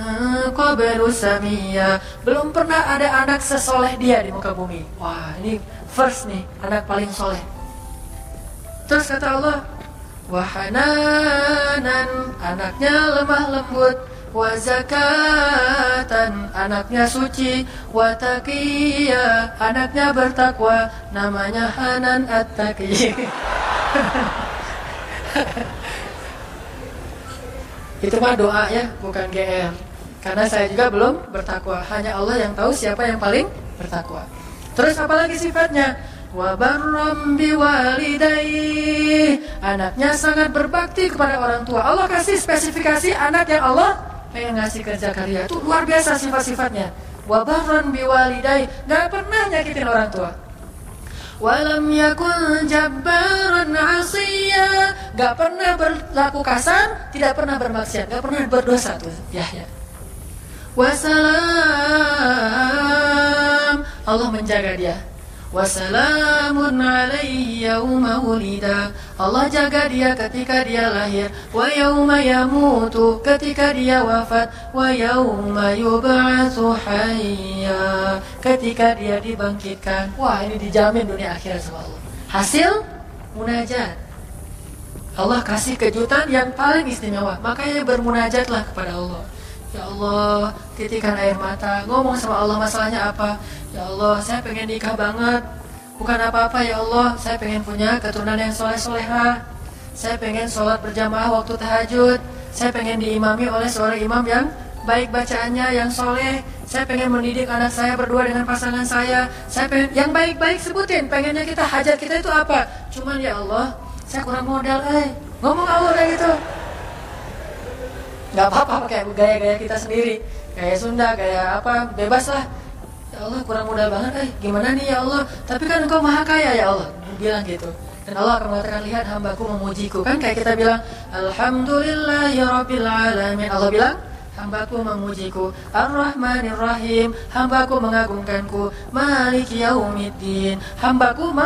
qablu samiyya. Belum pernah ada anak sesoleh dia di muka bumi. Wah, ini first nih, anak paling soleh. Terus kata Allah, wahananan, anaknya lemah lembut, wa zakatan, anaknya suci, wa taqiyya, anaknya bertakwa, namanya Hanan At-Taqi. Itu mah doa ya, bukan GR. Karena saya juga belum bertakwa, hanya Allah yang tahu siapa yang paling bertakwa. Terus apalagi sifatnya? Wa barram biwalidayhi, anaknya sangat berbakti kepada orang tua. Allah kasih spesifikasi anak yang Allah pengen ngasih ke Zakaria. Itu luar biasa sifat-sifatnya. Wa barram biwalidayhi, gak pernah nyakitin orang tua. Walam yakun jabbaran 'asiyya, gak pernah berlaku kasar, tidak pernah bermaksiat, gak pernah berdosa tuh Yahya. Wassalam, Allah menjaga dia. Wassalamun alaihi yauma wulida, Allah jaga dia ketika dia lahir. Wa yauma yamutu, ketika dia wafat. Wa yauma yub'atsu hayya, ketika dia dibangkitkan. Wah, ini dijamin dunia akhirat sama Allah. Hasil munajat. Allah kasih kejutan yang paling istimewa. Makanya bermunajatlah kepada Allah. Ya Allah, titikan air mata, ngomong sama Allah masalahnya apa. Ya Allah, saya pengen nikah banget. Bukan apa-apa ya Allah, saya pengen punya keturunan yang soleh-solehah. Saya pengen sholat berjamaah waktu tahajud. Saya pengen diimami oleh seorang imam yang baik bacaannya, yang soleh. Saya pengen mendidik anak saya berdua dengan pasangan saya. Saya pengen, yang baik-baik sebutin, pengennya kita, hajat kita itu apa. Cuman ya Allah, saya kurang modal, ngomong Allah kayak gitu. Gak apa-apa pakai gaya-gaya kita sendiri, gaya Sunda, gaya apa, bebas lah. Ya Allah, kurang modal banget, gimana nih ya Allah, tapi kan engkau maha kaya ya Allah, bilang gitu. Dan Allah akan mengatakan, lihat hambaku memujiku. Kan kayak kita bilang, Alhamdulillahirabbil alamin. Allah bilang, hambaku memujiku. Ar-Rahmanir-Rahim, hambaku mengagungkanku. Maliki yaumiddin, hambaku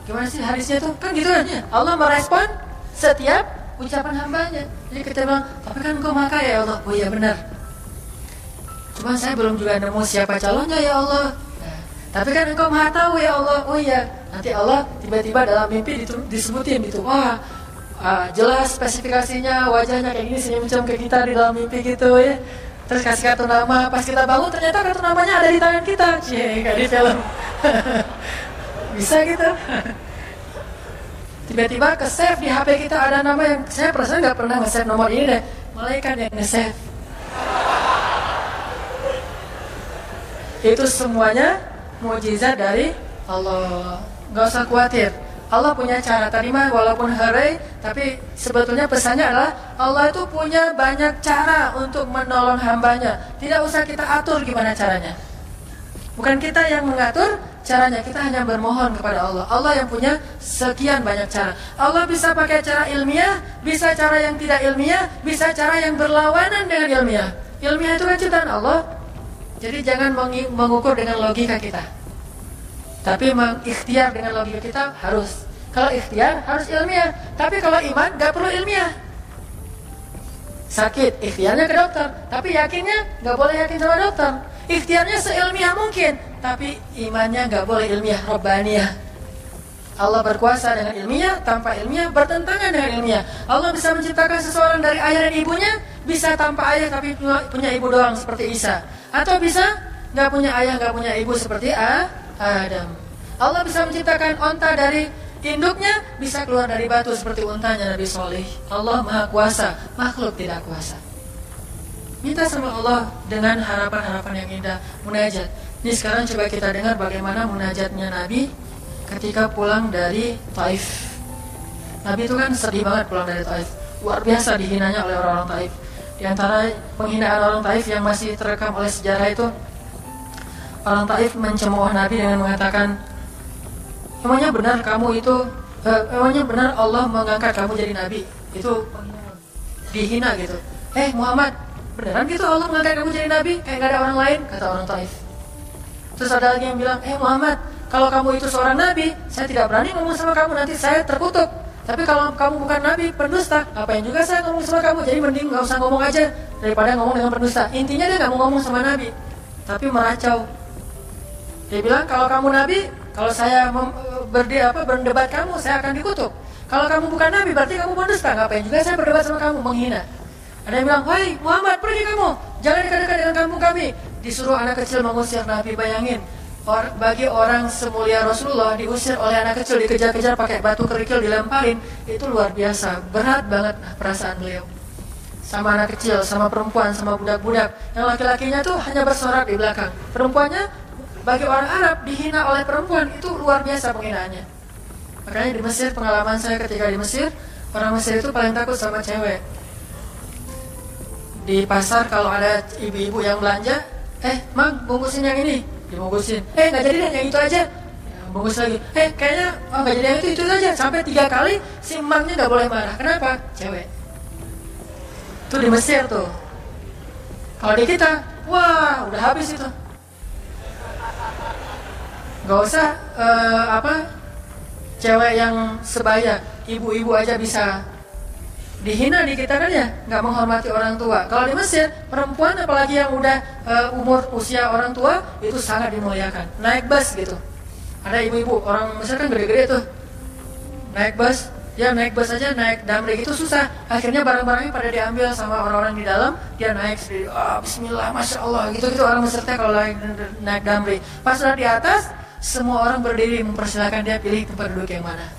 gimana sih hadisnya tuh? Kan gitu aja. Allah merespon setiap ucapan hambanya. Jadi kita bilang, tapi kan engkau maha kaya ya Allah. Oh iya benar, cuma saya belum juga nemu siapa calonnya ya Allah. Nah, tapi kan engkau maha tahu ya Allah. Oh iya, nanti Allah tiba-tiba dalam mimpi disebutin gitu. Wah, jelas spesifikasinya, wajahnya kayak gini, senyum-senyum ke kita di dalam mimpi gitu ya. Terus kasih kartu nama, pas kita bangun ternyata kartu namanya ada di tangan kita. Kayak di film. Bisa gitu. Tiba-tiba ke-save di HP kita ada nama yang saya perasaan nggak pernah nge-save nomor ini deh. Malaikat yang nge-save. Itu semuanya mukjizat dari Allah. Nggak usah khawatir. Allah punya cara. Tadi mah walaupun hari, tapi sebetulnya pesannya adalah Allah itu punya banyak cara untuk menolong hambanya. Tidak usah kita atur gimana caranya. Bukan kita yang mengatur caranya, kita hanya bermohon kepada Allah. Allah yang punya sekian banyak cara. Allah bisa pakai cara ilmiah, bisa cara yang tidak ilmiah, bisa cara yang berlawanan dengan ilmiah. Ilmiah itu kan ciptaan Allah. Jadi jangan mengukur dengan logika kita, tapi mengikhtiar dengan logika kita harus. Kalau ikhtiar harus ilmiah, tapi kalau iman gak perlu ilmiah. Sakit, ikhtiarnya ke dokter, tapi yakinnya gak boleh yakin sama dokter. Ikhtiarnya seilmiah mungkin, tapi imannya gak boleh ilmiah, rabbaniyah. Allah berkuasa dengan ilmiah, tanpa ilmiah bertentangan dengan ilmiah. Allah bisa menciptakan seseorang dari ayah dan ibunya, bisa tanpa ayah tapi punya ibu doang seperti Isa. Atau bisa gak punya ayah, gak punya ibu seperti Adam. Allah bisa menciptakan onta dari induknya, bisa keluar dari batu seperti untanya Nabi Soleh. Allah Maha Kuasa, makhluk tidak kuasa. Minta sama Allah dengan harapan-harapan yang indah, munajat. Ini sekarang coba kita dengar bagaimana munajatnya Nabi ketika pulang dari Taif. Nabi itu kan sedih banget pulang dari Taif. Luar biasa dihinanya oleh orang-orang Taif. Di antara penghinaan orang Taif yang masih terekam oleh sejarah itu, orang Taif mencemooh Nabi dengan mengatakan, emangnya benar kamu itu, emangnya benar Allah mengangkat kamu jadi Nabi? Itu dihina gitu. Muhammad, beneran gitu Allah mengangkat kamu jadi Nabi? Kayak gak ada orang lain, kata orang Taif. Terus ada lagi yang bilang, Muhammad, kalau kamu itu seorang Nabi, saya tidak berani ngomong sama kamu, nanti saya terkutuk. Tapi kalau kamu bukan Nabi, pendusta, ngapain juga saya ngomong sama kamu? Jadi mending gak usah ngomong aja, daripada ngomong dengan pendusta. Intinya dia gak mau ngomong sama Nabi, tapi meracau. Dia bilang, kalau kamu Nabi, kalau saya berdebat kamu, saya akan dikutuk. Kalau kamu bukan Nabi, berarti kamu pendusta. Ngapain juga saya berdebat sama kamu, menghina. Ada yang bilang, wahai Muhammad, pergi kamu, jangan dekat-dekat dengan kampung kami. Disuruh anak kecil mengusir Nabi. Bayangin, bagi orang semulia Rasulullah diusir oleh anak kecil, dikejar-kejar pakai batu kerikil, dilemparin, itu luar biasa, berat banget perasaan beliau. Sama anak kecil, sama perempuan, sama budak-budak. Yang laki-lakinya tuh hanya bersorak di belakang. Perempuannya, bagi orang Arab, dihina oleh perempuan, itu luar biasa penghinaannya. Makanya di Mesir, pengalaman saya ketika di Mesir, orang Mesir itu paling takut sama cewek. Di pasar kalau ada ibu-ibu yang belanja, Mang, bungkusin yang ini, dibungkusin. Nggak jadi deh, yang itu aja. Bungkus lagi. Kayaknya nggak jadi yang itu aja. Sampai 3 kali, si emangnya nggak boleh marah. Kenapa? Cewek. Itu di Mesir tuh. Kalau di kita, wah, udah habis itu. Nggak usah cewek yang sebaya, ibu-ibu aja bisa dihina di kita kan ya, nggak menghormati orang tua. Kalau di Mesir, perempuan apalagi yang udah usia orang tua itu sangat dimuliakan. Naik bus gitu, ada ibu-ibu orang Mesir kan gede-gede tuh, naik bus, dia naik bus aja, naik damri itu susah. Akhirnya barang-barangnya pada diambil sama orang-orang di dalam, dia naik sendiri. Bismillah, masya Allah, gitu-gitu orang Mesir teh kalau naik damri. Pas udah di atas, semua orang berdiri mempersilahkan dia pilih tempat duduk yang mana.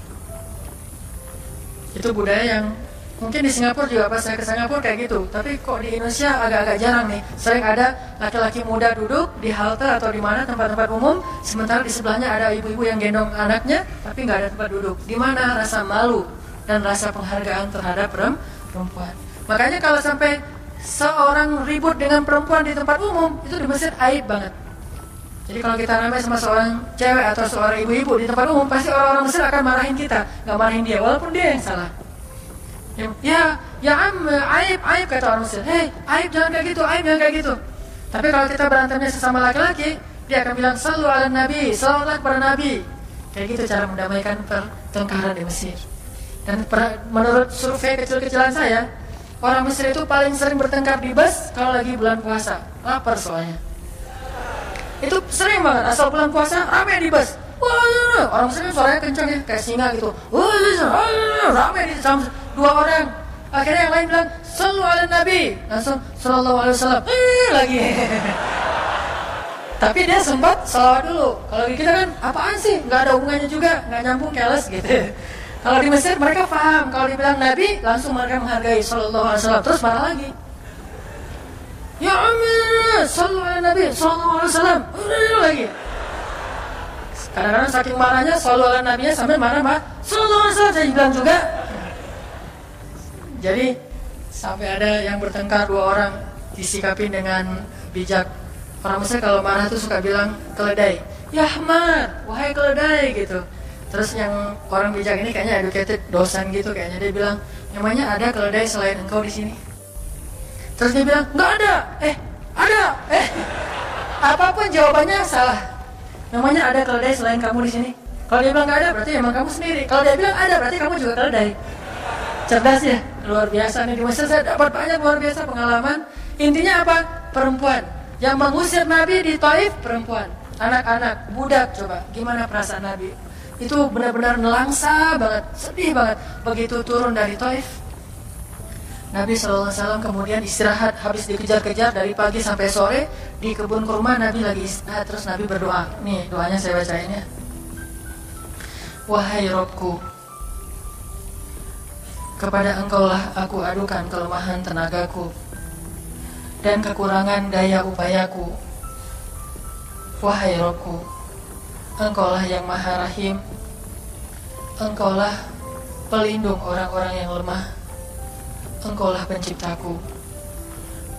Itu budaya yang mungkin di Singapura juga, pas saya ke Singapura kayak gitu. Tapi kok di Indonesia agak-agak jarang nih. Sering ada laki-laki muda duduk di halte atau di mana tempat-tempat umum, sementara di sebelahnya ada ibu-ibu yang gendong anaknya, tapi nggak ada tempat duduk. Di mana rasa malu dan rasa penghargaan terhadap perempuan. Makanya kalau sampai seorang ribut dengan perempuan di tempat umum, itu di Mesir aib banget. Jadi kalau kita ramai sama seorang cewek atau seorang ibu-ibu di tempat umum, pasti orang-orang Mesir akan marahin kita, nggak marahin dia, walaupun dia yang salah. Aib kata orang Mesir. Aib jangan kayak gitu, aib jangan kayak gitu. Tapi kalau kita berantemnya sesama laki-laki, dia akan bilang sallu ala nabi, salawatlah kepada nabi. Kayak gitu cara mendamaikan pertengkaran di Mesir. Dan menurut survei kecil-kecilan saya, orang Mesir itu paling sering bertengkar di bus kalau lagi bulan puasa, lapar soalnya. Itu sering banget, asal bulan puasa ramai di bus. Orang Mesir kan suaranya kencang ya, kayak singa gitu. Ramai di sama 2 orang. Akhirnya yang lain bilang sallu ala nabi, langsung sallallahu alaihi wasallam lagi. Tapi dia sempat salawat dulu. Kalau di kita kan apaan sih, nggak ada hubungannya juga, nggak nyambung, keles gitu. Kalau di Mesir mereka paham, kalau dibilang nabi langsung mereka menghargai sallallahu alaihi wasallam, terus marah lagi. Ya amin, sallu ala nabi sallallahu alaihi wasallam lagi. Kadang-kadang saking marahnya selalu ala nabinya sambil marah-marah. Sallallahu alaihi wasallam saya bilang juga. Jadi sampai ada yang bertengkar dua orang disikapin dengan bijak. Orang Mesir kalau marah tuh suka bilang keledai. Ya Ahmad, wahai keledai gitu. Terus yang orang bijak ini kayaknya educated dosen gitu, kayaknya dia bilang, namanya ada keledai selain engkau di sini. Terus dia bilang, nggak ada. Ada. Apapun jawabannya salah. Namanya ada keledai selain kamu di sini. Kalau dia bilang nggak ada, berarti emang kamu sendiri. Kalau dia bilang ada, berarti kamu juga keledai. Cerdas ya, luar biasa nih di Mesir. Saya dapat banyak luar biasa pengalaman. Intinya apa? Perempuan yang mengusir Nabi di Taif, perempuan, anak-anak, budak. Coba gimana perasaan Nabi? Itu benar-benar nelangsa banget, sedih banget begitu turun dari Taif. Nabi SAW kemudian istirahat, habis dikejar-kejar dari pagi sampai sore di kebun kurma. Nabi lagi istirahat, terus Nabi berdoa. Nih doanya saya bacain ya. Wahai Robku, kepada engkaulah aku adukan kelemahan tenagaku dan kekurangan daya upayaku. Wahai Robku, engkaulah yang maha rahim, engkaulah pelindung orang-orang yang lemah, engkaulah penciptaku.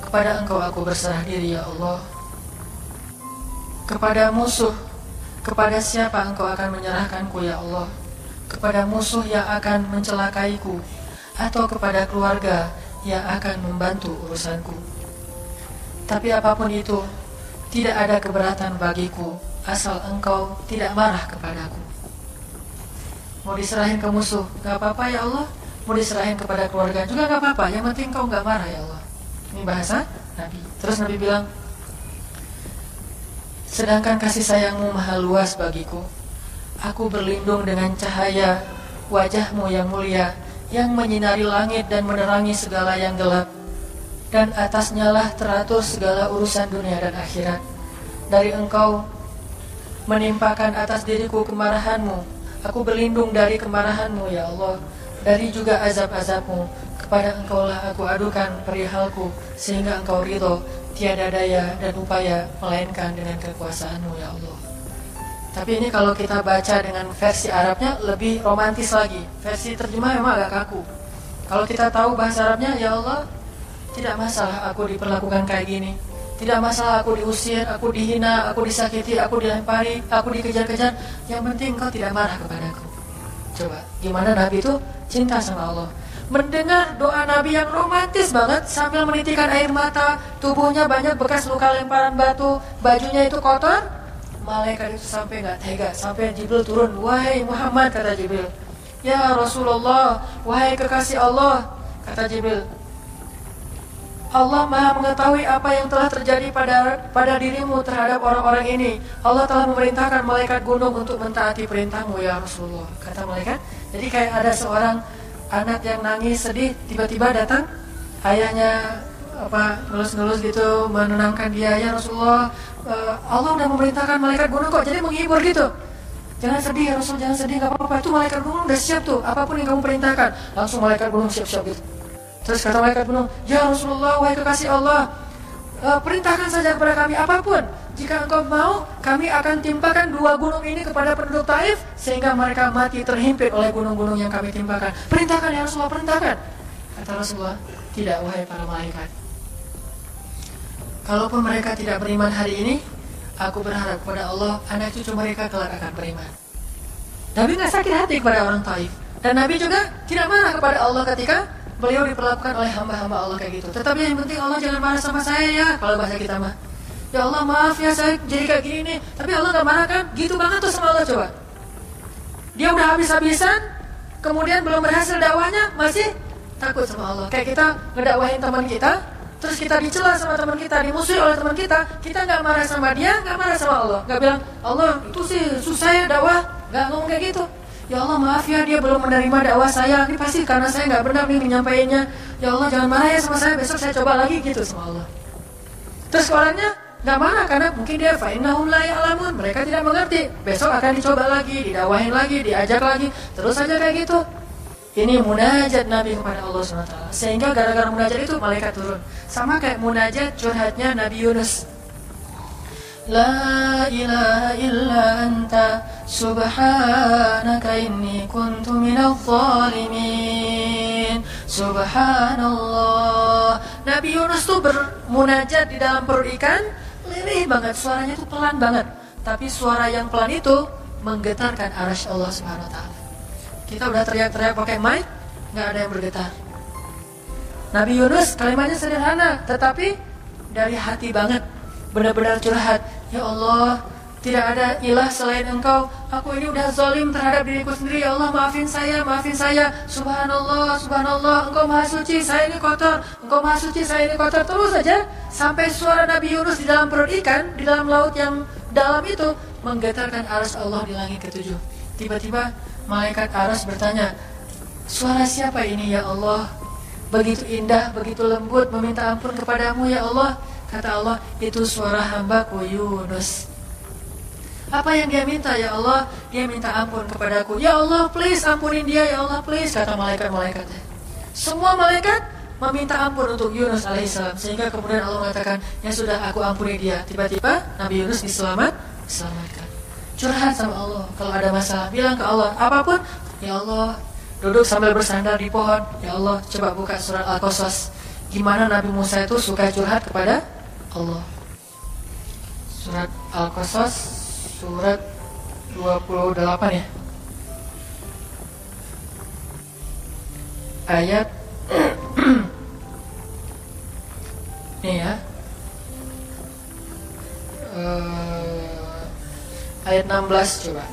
Kepada engkau aku berserah diri ya Allah. Kepada musuh, kepada siapa engkau akan menyerahkanku ya Allah? Kepada musuh yang akan mencelakaiku, atau kepada keluarga yang akan membantu urusanku. Tapi apapun itu, tidak ada keberatan bagiku, asal engkau tidak marah kepadaku. Mau diserahin ke musuh, gak apa-apa ya Allah. Mau diserahin kepada keluarga juga gak apa-apa, yang penting engkau gak marah ya Allah. Ini bahasa Nabi. Terus Nabi bilang, sedangkan kasih sayangmu maha luas bagiku, aku berlindung dengan cahaya wajahmu yang mulia, yang menyinari langit dan menerangi segala yang gelap, dan atasnya lah teratur segala urusan dunia dan akhirat. Dari engkau menimpakan atas diriku kemarahanmu, aku berlindung dari kemarahanmu ya Allah, dari juga azab-azabmu. Kepada engkaulah aku adukan perihalku, sehingga engkau ridho, tiada daya dan upaya melainkan dengan kekuasaanmu ya Allah. Tapi ini kalau kita baca dengan versi Arabnya lebih romantis lagi. Versi terjemah memang agak kaku. Kalau kita tahu bahasa Arabnya, ya Allah, tidak masalah aku diperlakukan kayak gini, tidak masalah aku diusir, aku dihina, aku disakiti, aku dilempari, aku dikejar-kejar, yang penting engkau tidak marah kepadaku. Coba, gimana Nabi itu cinta sama Allah. Mendengar doa Nabi yang romantis banget, sambil menitikkan air mata, tubuhnya banyak bekas luka lemparan batu, bajunya itu kotor, malaikat itu sampai gak tega, sampai Jibril turun. Wahai Muhammad, kata Jibril. Ya Rasulullah, wahai kekasih Allah, kata Jibril, Allah maha mengetahui apa yang telah terjadi pada dirimu terhadap orang-orang ini. Allah telah memerintahkan malaikat gunung untuk mentaati perintahmu ya Rasulullah, kata malaikat. Jadi kayak ada seorang anak yang nangis sedih, tiba-tiba datang ayahnya ngelus-ngelus gitu, menenangkan dia. Ya Rasulullah, Allah udah memerintahkan malaikat gunung kok, jadi menghibur gitu. Jangan sedih ya Rasul, jangan sedih, gak apa-apa, itu malaikat gunung udah siap tuh, apapun yang kamu perintahkan. Langsung malaikat gunung siap-siap gitu. Terus kata malaikat gunung, ya Rasulullah, wahai kekasih Allah, perintahkan saja kepada kami apapun. Jika engkau mau, kami akan timpakan 2 gunung ini kepada penduduk Taif, sehingga mereka mati terhimpit oleh gunung-gunung yang kami timpakan. Perintahkan ya Rasulullah, perintahkan. Kata Rasulullah, tidak wahai para malaikat. Kalaupun mereka tidak beriman hari ini, aku berharap kepada Allah, anak cucu mereka kelak akan beriman. Nabi gak sakit hati kepada orang Taif. Dan Nabi juga tidak marah kepada Allah ketika beliau diperlakukan oleh hamba-hamba Allah kayak gitu. Tetapi yang penting Allah jangan marah sama saya ya, kalau bahasa kita mah. Ya Allah maaf ya saya jadi kayak gini nih. Tapi Allah gak marah kan? Gitu banget tuh sama Allah coba. Dia udah habis-habisan, kemudian belum berhasil dakwahnya, masih takut sama Allah. Kayak kita ngedakwahin teman kita, terus kita dicela sama teman kita, dimusuhi oleh teman kita gak marah sama dia, gak marah sama Allah. Gak bilang, Allah itu sih susah ya dakwah, gak ngomong kayak gitu. Ya Allah maaf ya dia belum menerima dakwah saya, ini pasti karena saya gak benar nih menyampaikannya. Ya Allah jangan marah ya sama saya, besok saya coba lagi gitu sama Allah. Terus orangnya gak marah karena mungkin dia fa'innahum la ya'lamun, mereka tidak mengerti. Besok akan dicoba lagi, didakwahin lagi, diajak lagi, terus aja kayak gitu. Ini munajat Nabi kepada Allah SWT. Sehingga gara-gara munajat itu malaikat turun. Sama kayak munajat curhatnya Nabi Yunus. La ilaha illa anta subhanaka inni kuntu minadh dhalimin. Subhanallah. Nabi Yunus tuh bermunajat di dalam perut ikan, lirih banget, suaranya tuh pelan banget. Tapi suara yang pelan itu menggetarkan arasy Allah Subhanahu wa taala. Kita udah teriak-teriak pakai mic, nggak ada yang bergetar. Nabi Yunus kalimatnya sederhana, tetapi dari hati banget, benar-benar curhat. Ya Allah, tidak ada ilah selain Engkau. Aku ini udah zalim terhadap diriku sendiri. Ya Allah, maafin saya, maafin saya. Subhanallah, subhanallah, Engkau maha suci, saya ini kotor. Engkau maha suci, saya ini kotor. Terus saja sampai suara Nabi Yunus di dalam perut ikan, di dalam laut yang dalam itu menggetarkan arasy Allah di langit ketujuh. Tiba-tiba malaikat arasy bertanya, suara siapa ini ya Allah? Begitu indah, begitu lembut, meminta ampun kepadamu ya Allah. Kata Allah, itu suara hambaku Yunus. Apa yang dia minta ya Allah? Dia minta ampun kepadaku. Ya Allah, please ampunin dia ya Allah, please. Kata malaikat-malaikatnya. Semua malaikat meminta ampun untuk Yunus alaihissalam. Sehingga kemudian Allah mengatakan, ya sudah, aku ampuni dia. Tiba-tiba Nabi Yunus diselamatkan. Curhat sama Allah. Kalau ada masalah, bilang ke Allah, apapun. Ya Allah, duduk sambil bersandar di pohon. Ya Allah, coba buka surat Al-Qasas. Gimana Nabi Musa itu suka curhat kepada Allah. Surat Al-Qasas, surat 28 ya. Ayat ini ya. Ayat 16 coba.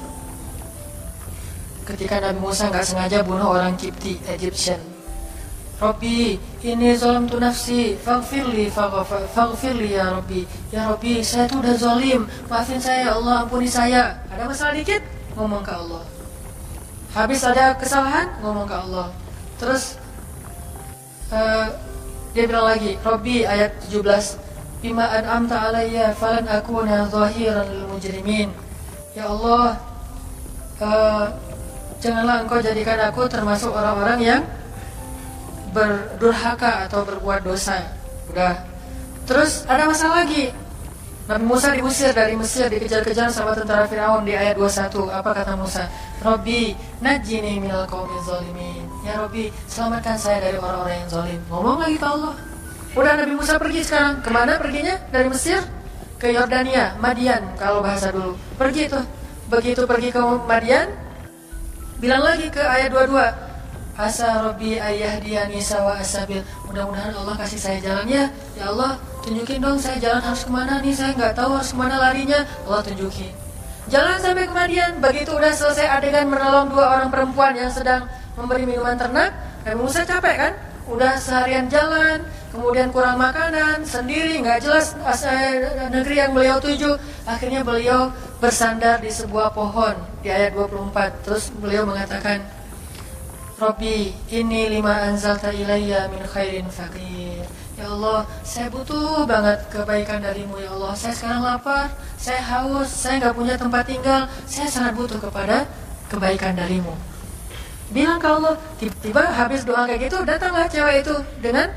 Ketika Nabi Musa nggak sengaja bunuh orang Kipti, Egyptian. Rabbi, ini zalamtu nafsi, faghfirli ya Rabbi. Ya Rabbi, saya tuh udah zalim, maafin saya ya Allah, ampuni saya. Ada masalah dikit, ngomong ke Allah. Habis ada kesalahan, ngomong ke Allah. Terus dia bilang lagi, Rabbi, ayat 17, bima an'amta alayya falan akuna zahiran lil mujrimin. Ya Allah, janganlah Engkau jadikan aku termasuk orang-orang yang berdurhaka atau berbuat dosa. Udah. Terus ada masalah lagi. Nabi Musa diusir dari Mesir, dikejar-kejar sama tentara Firaun di ayat 21. Apa kata Musa? Rabbi, najjini minal qaumil zalimin. Ya Rabbi, selamatkan saya dari orang-orang yang zalim. Ngomong lagi ke Allah. Udah, Nabi Musa pergi sekarang. Kemana perginya? Dari Mesir ke Yordania, Madian kalau bahasa dulu. Pergi tuh. Begitu pergi ke Madian, bilang lagi ke ayat 22. Asa Rabbi ayyahdiyani sawa asabil. Mudah-mudahan Allah kasih saya jalannya. Ya Allah, tunjukin dong saya jalan harus kemana nih. Saya nggak tahu harus kemana larinya. Allah tunjukin. Jalan sampai ke Madian. Begitu udah selesai adegan menolong dua orang perempuan yang sedang memberi minuman ternak, Nabi Musa capek kan? Udah seharian jalan, kemudian kurang makanan, sendiri, nggak jelas negeri yang beliau tuju. Akhirnya beliau bersandar di sebuah pohon di ayat 24. Terus beliau mengatakan, Rabbi, ini lima anzalta ilayya min khairin faqir. Ya Allah, saya butuh banget kebaikan darimu ya Allah. Saya sekarang lapar, saya haus, saya nggak punya tempat tinggal. Saya sangat butuh kepada kebaikan darimu. Bilang ke Allah. Tiba-tiba habis doa kayak gitu, datanglah cewek itu dengan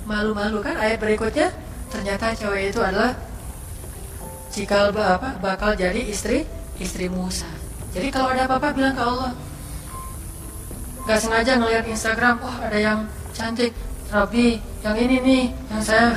malu-malu kan. Ayat berikutnya, ternyata cewek itu adalah bakal jadi istri Musa. Jadi kalau ada apa-apa bilang ke Allah. Gak sengaja ngelihat Instagram, wah ada yang cantik, Rabbi, yang ini nih, yang saya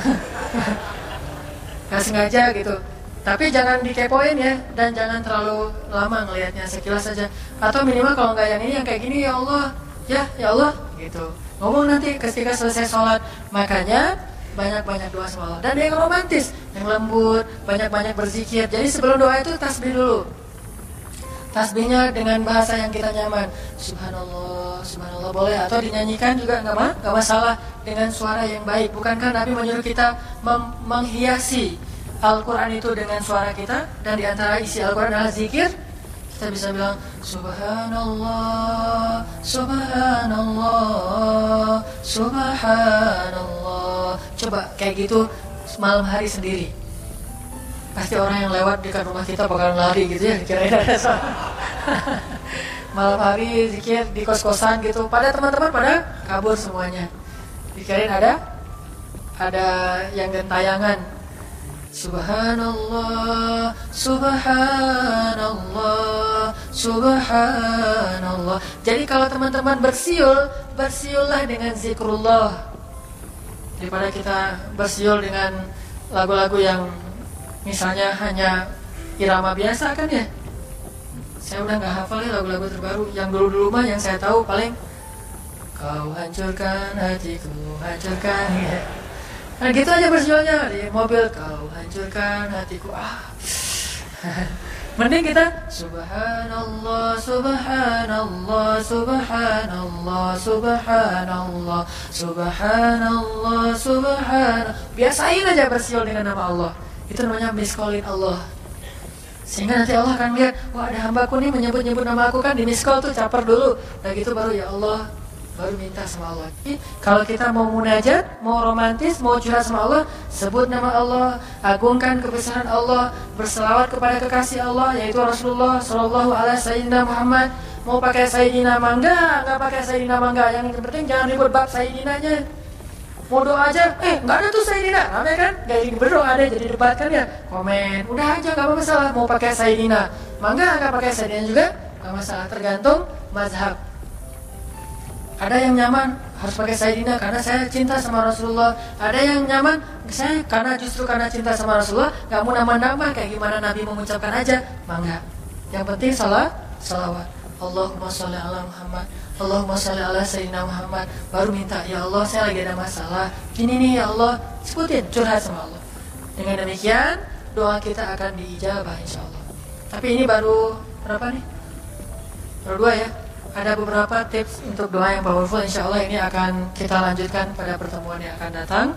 gak sengaja gitu. Tapi jangan dikepoin ya, dan jangan terlalu lama ngelihatnya, sekilas saja. Atau minimal kalau nggak yang ini, yang kayak gini, ya Allah, ya Allah, gitu. Ngomong nanti ketika selesai sholat. Makanya banyak-banyak doa sama Allah. Dan yang romantis, yang lembut, banyak-banyak berzikir. Jadi sebelum doa itu tasbih dulu. Tasbihnya dengan bahasa yang kita nyaman. Subhanallah, subhanallah boleh. Atau dinyanyikan juga nggak masalah dengan suara yang baik. Bukankah Nabi menyuruh kita menghiasi Al-Quran itu dengan suara kita? Dan diantara isi Al-Quran adalah zikir. Kita bisa bilang Subhanallah, Subhanallah, Subhanallah. Coba kayak gitu malam hari sendiri. Pasti orang yang lewat dekat rumah kita bakalan lari gitu ya, kirain ada suara. Malam hari zikir di kos-kosan gitu, pada teman-teman pada kabur semuanya. Dikirain ada yang gentayangan. Subhanallah, Subhanallah, Subhanallah. Jadi kalau teman-teman bersiul, bersiullah dengan zikrullah, daripada kita bersiul dengan lagu-lagu yang misalnya hanya irama biasa kan ya. Saya udah gak hafal ya lagu-lagu terbaru. Yang dulu-dulu mah yang saya tahu paling kau hancurkan hatiku, hancurkan ya. Nah gitu aja bersiulnya di mobil, kau hancurkan hatiku. Mending kita Subhanallah, Subhanallah, Subhanallah, Subhanallah, Subhanallah, Subhanallah. Biasain aja bersiul dengan nama Allah. Itu namanya miskolin Allah. Sehingga nanti Allah akan lihat, wah ada hambaku nih menyebut-nyebut nama aku kan, di miskol tuh caper dulu. Nah gitu baru ya Allah, baru minta sama Allah. Jadi, kalau kita mau munajat, mau romantis, mau curhat sama Allah, sebut nama Allah, agungkan kebesaran Allah, berselawat kepada kekasih Allah, yaitu Rasulullah Shallallahu Alaihi Sayyidina Muhammad. Mau pakai Sayyidina mangga, nggak pakai Sayyidina mangga, yang penting jangan ribut bab Sayyidinanya. Mau doa aja, nggak ada tuh Sayyidina, ramai kan? Gak ingin berdoa deh, jadi debat kan ya? Komen, udah aja nggak masalah. Mau pakai Sayyidina mangga, nggak pakai Sayyidina juga nggak masalah, tergantung mazhab. Ada yang nyaman harus pakai Sayyidina karena saya cinta sama Rasulullah. Ada yang nyaman saya justru karena cinta sama Rasulullah nggak mau nambah-nambah kayak gimana Nabi mengucapkan aja, mangga. Yang penting salawat. Allahumma sholli ala Muhammad, Allahumma sholli ala Sayyidina Muhammad. Baru minta, ya Allah saya lagi ada masalah gini nih ya Allah, sebutin, curhat sama Allah. Dengan demikian doa kita akan diijabah insya Allah. Tapi ini baru berapa nih? Baru 2 ya. Ada beberapa tips untuk doa yang powerful, insya Allah ini akan kita lanjutkan pada pertemuan yang akan datang.